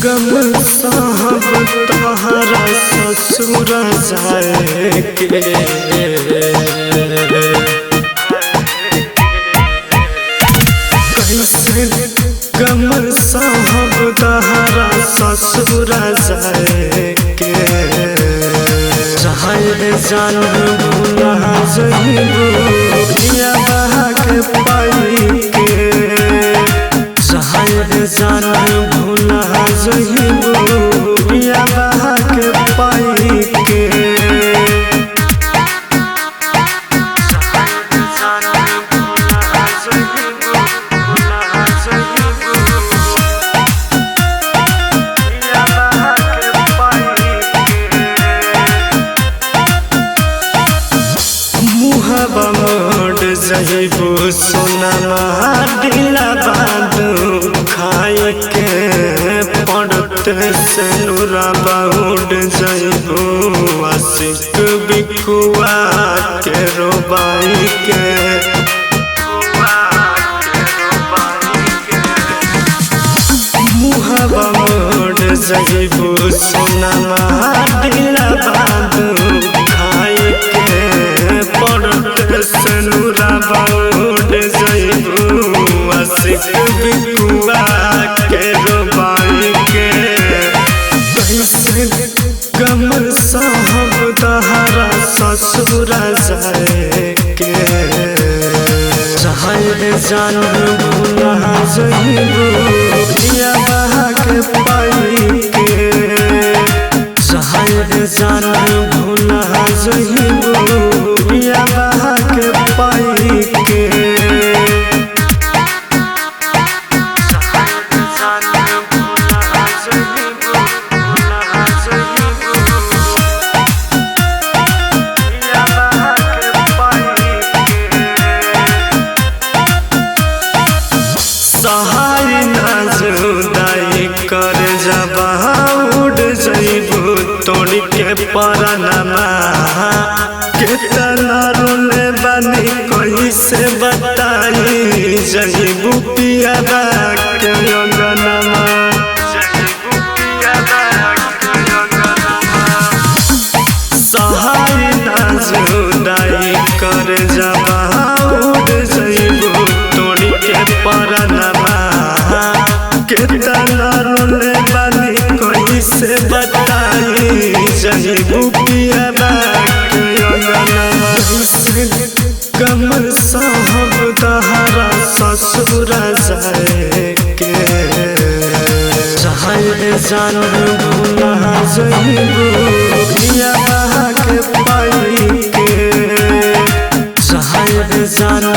गम साहब तोहरा ससुर जाए के कैसे गम साहब तोहरा ससुर जाए के चाहे जान भूला जइबू दिया बहा के पाई के चाहे जान भूला जइबू दिया बहा के पाई के मुहबा मोड़ जइबू सोना दिला बादू खाए के पड़ते से नूरा बाउड जइबू आशिक बिकुआ के रोबाई के मुहबा मोड़ जइबू सोना दिला बादू खाए के पड़ते से नूरा बाउड जइबू आशिक बिकुआ के रोबाई के कैसे गम साहब तोहरा ससुर जाए के चाहे जान भूला जइबू दिया बहा के पाई के चाहे जान भूला जइबू दिया बहा के पाई के सहाय ना जुदाई कर जबा उड़ जइबू तोड़ के परनमा कितना रोले बनी कोई से बताई जइबू पियादा के अंगनमा सहाय ना जुदाई कर जबा उड़ जइबू तोड़ के परनमा कितना रोले बनी कोई से बताई जइबू पियादा के अंगनमा गम साहब तोहरा ससुर जाए के चाहे जान भूला जइबू दिया बहा के पाई के चाहे जान